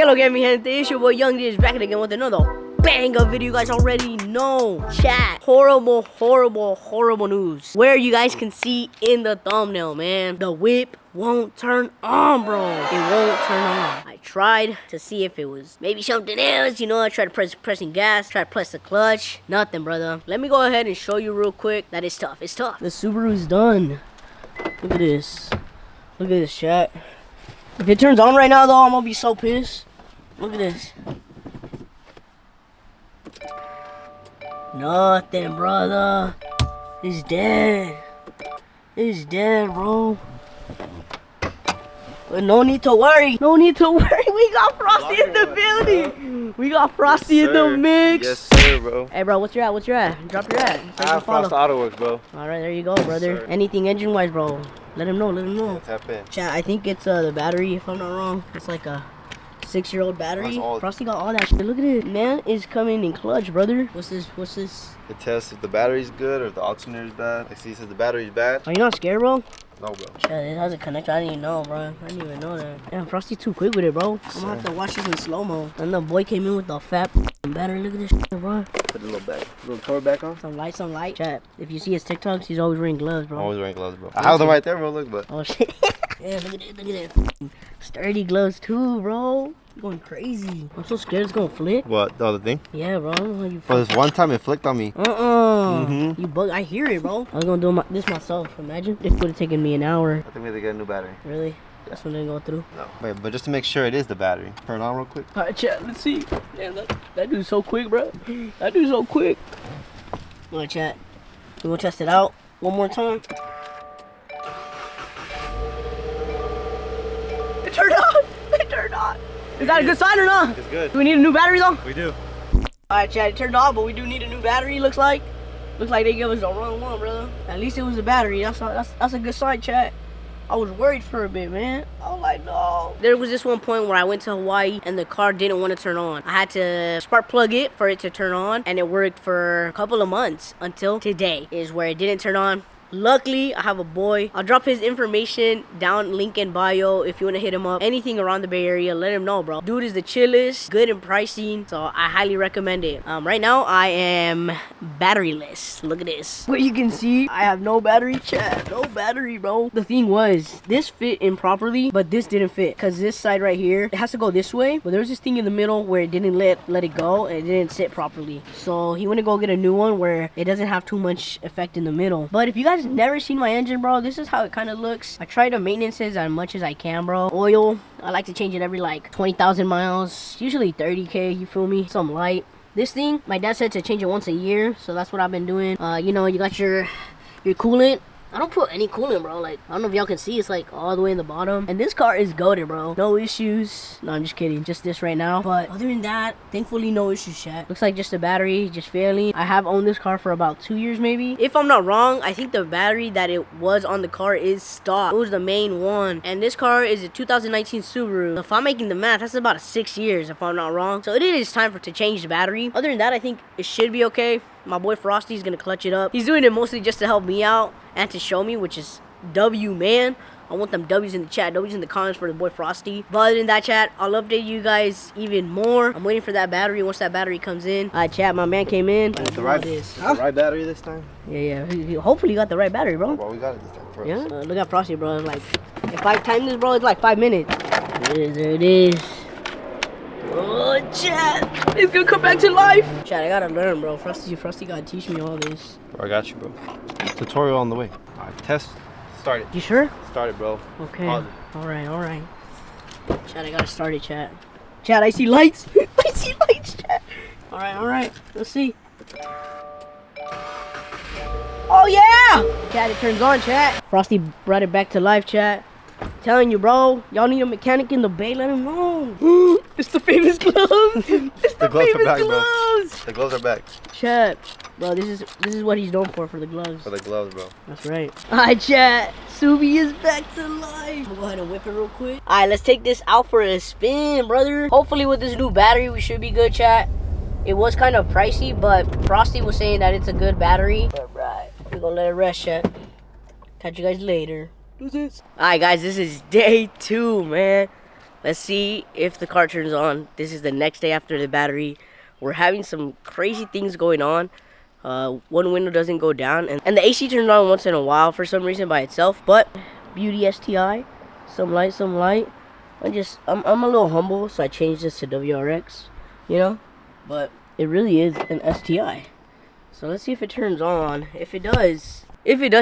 Hello gaming gente, it's your boy Young is back again with another banger video. You guys already know, chat, horrible news, where you guys can see in the thumbnail, man, the whip won't turn on, bro. It won't turn on. I tried to see if it was maybe something else, you know. I tried to pressing gas, tried to press the clutch, nothing, brother. Let me go ahead and show you real quick that it's tough. It's tough. The Subaru's done. Look at this. Look at this, chat. If it turns on right now though, I'm gonna be so pissed. Look at this. Nothing, brother. It's dead. It's dead, bro. But no need to worry. No need to worry. We got Frosty in the building. We got Frosty in the mix. Yes, sir, bro. Hey, bro, what's your at? What's your at? Drop your at. I have Frost Auto Works, bro. All right, there you go, brother. Yes, anything engine-wise, bro. Let him know. Let him know. Tap in. Chat, I think it's the battery, if I'm not wrong. It's like a 6-year-old battery. Frosty got all that shit. Look at it. Man is coming in clutch, brother. What's this? What's this? It tests if the battery's good or if the alternator is bad. Like, see, it says the battery's bad. Are you not scared, bro? No, bro. Chat, it has a connector. I didn't even know, bro. I didn't even know that. Damn, Frosty's too quick with it, bro. I'm gonna have to watch this in slow-mo. And the boy came in with the fat battery. Look at this shit, bro. Put the little cover back on. Some light. Chat, if you see his TikToks, he's always wearing gloves, bro. Always wearing gloves, bro. I have them right there, bro. Look, but. Oh, shit. Yeah, look at it. Look at it. Sturdy gloves, too, bro. Going crazy. I'm so scared it's gonna flip. What, the other thing? Yeah, bro. You oh, this one time it flicked on me. You bug. I hear it, bro. I was gonna do this myself. Imagine. This would have taken me an hour. I think we have to get a new battery. Really? That's when they go through. No. Wait, but just to make sure it is the battery. Turn it on real quick. Alright, chat. Let's see. Damn, that dude's so quick, bro. That dude's so quick. Alright, chat. We gonna test it out one more time. It turned on. It turned on. Is that a good sign or not? It's good. Do we need a new battery though? We do. Alright, chat, it turned off, but we do need a new battery, looks like. Looks like they gave us the wrong one, brother. At least it was a battery. That's a good sign, chat. I was worried for a bit, man. I was like, no. There was this one point where I went to Hawaii and the car didn't want to turn on. I had to spark plug it for it to turn on, and it worked for a couple of months until today is where it didn't turn on. Luckily, I have a boy. I'll drop his information down, link in bio if you want to hit him up. Anything around the Bay Area, let him know, bro. Dude is the chillest, good in pricing, so I highly recommend it. Right now, I am batteryless. Look at this. What you can see, I have no battery, chat. No battery, bro. The thing was, this fit in properly, but this didn't fit. Because this side right here, it has to go this way, but there's this thing in the middle where it didn't let it go, and it didn't sit properly. So he went to go get a new one where it doesn't have too much effect in the middle. But if you guys never seen my engine, bro, this is how it kind of looks. I try to maintenance it as much as I can, bro. Oil, I like to change it every like 20,000 miles, usually 30K, you feel me? Some light. This thing, my dad said to change it once a year, so that's what I've been doing. You know, you got your coolant. I don't put any coolant, bro. Like, I don't know if y'all can see, it's like all the way in the bottom. And this car is goated, bro. No issues. No, I'm just kidding. Just this right now. But other than that, thankfully, no issues, chat. Looks like just the battery just failing. I have owned this car for about 2 years, maybe. If I'm not wrong, I think the battery that it was on the car is stock. It was the main one. And this car is a 2019 Subaru. So if I'm making the math, that's about 6 years, if I'm not wrong. So it is time to change the battery. Other than that, I think it should be okay. My boy Frosty is gonna clutch it up. He's doing it mostly just to help me out and to show me, which is W, man. I want them W's in the chat, W's in the comments for the boy Frosty. But other than that, chat, I'll update you guys even more. I'm waiting for that battery. Once that battery comes in, chat, my man came in. The right battery this time? Yeah. Hopefully you got the right battery, bro. Well, we got it this time first. Yeah. Look at Frosty, bro. It's like, if I time this, bro, it's like 5 minutes. There it is. Oh, chat, it's gonna come back to life. Chat, I gotta learn, bro. Frosty gotta teach me all this. Bro, I got you, bro. Tutorial on the way. All right, test. Start it. You sure? Start it, bro. Okay. All right. Chat, I gotta start it, chat. Chat, I see lights. I see lights, chat. All right. Let's see. Oh yeah! Chat, it turns on, chat. Frosty brought it back to life, chat. Telling you, bro, y'all need a mechanic in the bay, let him know. It's the famous gloves. It's the gloves famous are back, gloves. Bro. The gloves are back. Chat, bro, this is what he's known for the gloves. For the gloves, bro. That's right. Alright, chat, Subi is back to life. We'll go ahead and whip it real quick. Alright, let's take this out for a spin, brother. Hopefully with this new battery, we should be good, chat. It was kind of pricey, but Frosty was saying that it's a good battery. Alright, we're gonna let it rest, chat. Catch you guys later. Alright guys, this is day 2, man. Let's see if the car turns on. This is the next day after the battery. We're having some crazy things going on. One window doesn't go down, and the AC turns on once in a while for some reason by itself. But beauty STI, some light, some light. I'm a little humble, so I changed this to WRX, you know. But it really is an STI. So let's see if it turns on. If it does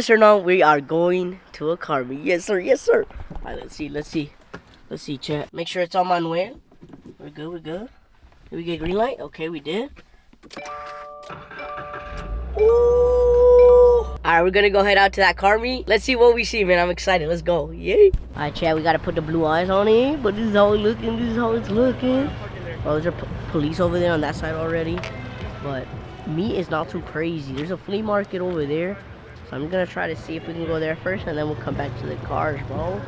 turn on, we are going to a car meet. Yes, sir. Yes, sir. All right, let's see, chat. Make sure it's on my way. We're good. Did we get green light? Okay, we did. Ooh. Alright, we're gonna go head out to that car meet. Let's see what we see, man. I'm excited. Let's go. Yay. Alright, chat, we gotta put the blue eyes on it. But this is how it's looking. Oh, there's a police over there on that side already. But meet is not too crazy. There's a flea market over there. So I'm gonna try to see if we can go there first, and then we'll come back to the cars, bro.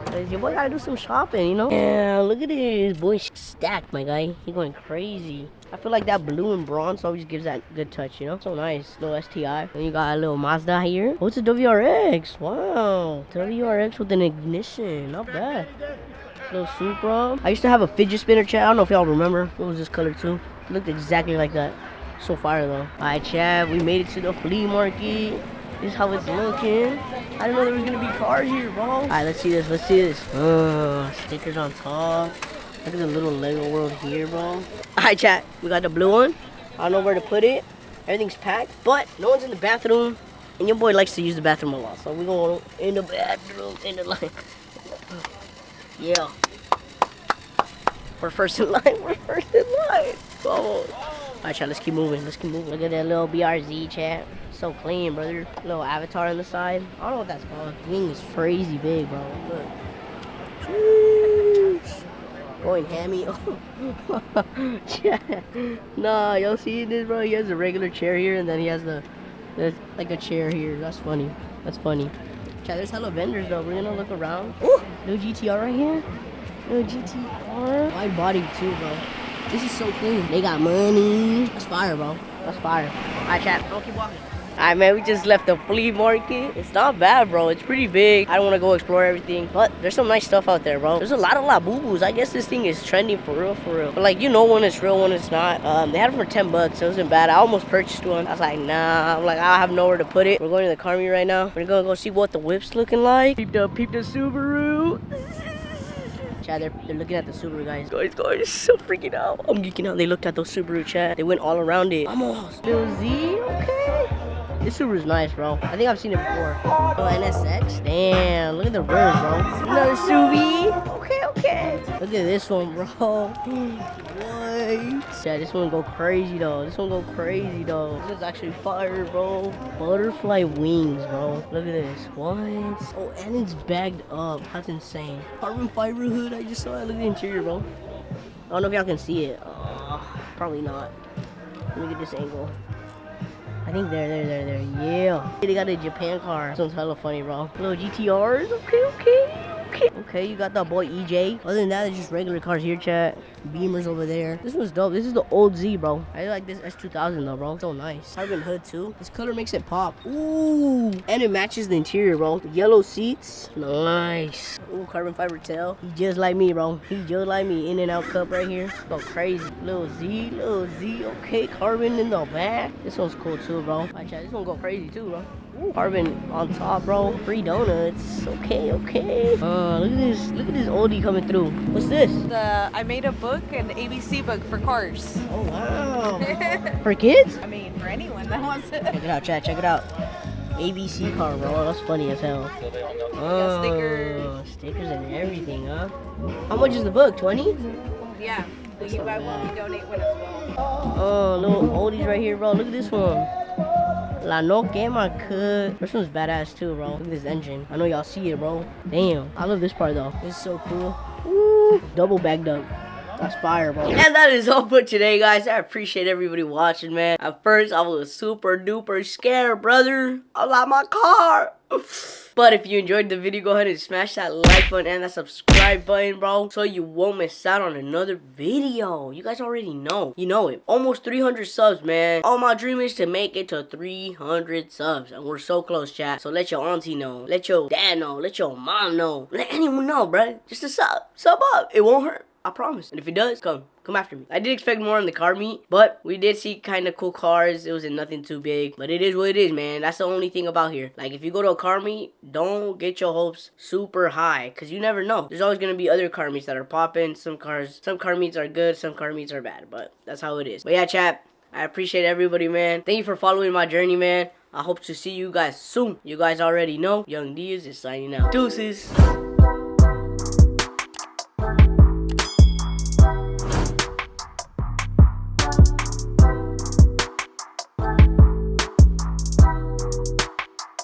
Cause your boy gotta do some shopping, you know? Yeah, look at this boy stacked, my guy. He going crazy. I feel like that blue and bronze always gives that good touch, you know? So nice, little STI. And you got a little Mazda here. Oh, it's a WRX. Wow, WRX with an ignition. Not bad. Little Supra. I used to have a fidget spinner, chat. I don't know if y'all remember. What was this color too? It looked exactly like that. So fire though. Alright, chat. We made it to the flea market. This is how it's looking. I didn't know there was gonna be cars here, bro. Alright, let's see this. Stickers on top. Look at the little Lego world here, bro. Alright, chat. We got the blue one. I don't know where to put it. Everything's packed, but no one's in the bathroom. And your boy likes to use the bathroom a lot. So we're going in the bathroom, in the line. Yeah. We're first in line. Vamos. Alright, chat, let's keep moving. Look at that little BRZ, chat. So clean, brother. Little avatar on the side. I don't know what that's called. Wing is crazy big, bro. Look. Jeez. Going hammy. Chat. Nah, y'all see this, bro? He has a regular chair here, and then he has there's like a chair here. That's funny. Chat, there's hella vendors, though. We're gonna look around. Ooh, little GTR right here. Little GTR. Wide body, too, bro. This is so clean. They got money. That's fire, bro. That's fire. Alright, chat. Don't keep walking. Alright, man. We just left the flea market. It's not bad, bro. It's pretty big. I don't want to go explore everything, but there's some nice stuff out there, bro. There's a lot of La Boo-Boos. I guess this thing is trending for real. But, like, you know when it's real, when it's not. They had it for 10 bucks. It wasn't bad. I almost purchased one. I was like, nah. I'm like, I have nowhere to put it. We're going to the car meet right now. We're gonna go see what the whip's looking like. Peep the Subaru. Chat, they're looking at the Subaru, guys. Guys, so freaking out. I'm geeking out. They looked at those Subaru, chat. They went all around it. Almost. Little Z, okay. This Subaru's nice, bro. I think I've seen it before. Oh, NSX. Damn, look at the rims, bro. Another Subi. Okay. Look at this one, bro. What? Yeah, this one go crazy, though. This is actually fire, bro. Butterfly wings, bro. Look at this. What? Oh, and it's bagged up. That's insane. Carbon fiber hood. I just saw it. Look at the interior, bro. I don't know if y'all can see it. Probably not. Let me get this angle. I think there. Yeah. They got a Japan car. This one's hella funny, bro. Little GTRs. Okay, you got that boy EJ. Other than that, it's just regular cars here, chat. Beamers over there. This one's dope. This is the old Z, bro. I like this S2000 though, bro. So nice. Carbon hood too. This color makes it pop. Ooh. And it matches the interior, bro. The yellow seats. Nice. Ooh, carbon fiber tail. He just like me, bro. He just like me. In and out cup right here. Go crazy. Little Z. Okay, carbon in the back. This one's cool too, bro. Alright, chat. This one go crazy too, bro. Ooh, carbon on top, bro. Free donuts. Okay. Look at this oldie coming through. What's this? I made a book, an ABC book for cars. Oh wow. For kids? I mean, for anyone that wants it. Check it out, chat. Check it out. ABC car, bro. That's funny as hell. Oh, stickers and everything, huh? How much is the book? 20? Yeah. So you buy one, we donate one as well. Oh, little oldies right here, bro. Look at this one. La no quema cut. This one's badass too, bro. Look at this engine. I know y'all see it, bro. Damn. I love this part though. This is so cool. Woo. Double bagged up. That's fire, bro. And that is all for today, guys. I appreciate everybody watching, man. At first, I was super duper scared, brother. I like my car. But if you enjoyed the video, go ahead and smash that like button and that subscribe button, bro, so you won't miss out on another video. You guys already know. You know it. Almost 300 subs, man. All my dream is to make it to 300 subs. And we're so close, chat. So let your auntie know. Let your dad know. Let your mom know. Let anyone know, bro. Just a sub. Sub up. It won't hurt. I promise. And if it does, come after me. I did expect more on the car meet, but we did see kind of cool cars. It wasn't nothing too big, but it is what it is, man. That's the only thing about here. Like, if you go to a car meet, don't get your hopes super high, because you never know. There's always going to be other car meets that are popping. Some car meets are good, some car meets are bad, but that's how it is. But yeah, chat, I appreciate everybody, man. Thank you for following my journey, man. I hope to see you guys soon. You guys already know, Young D is signing out. Deuces.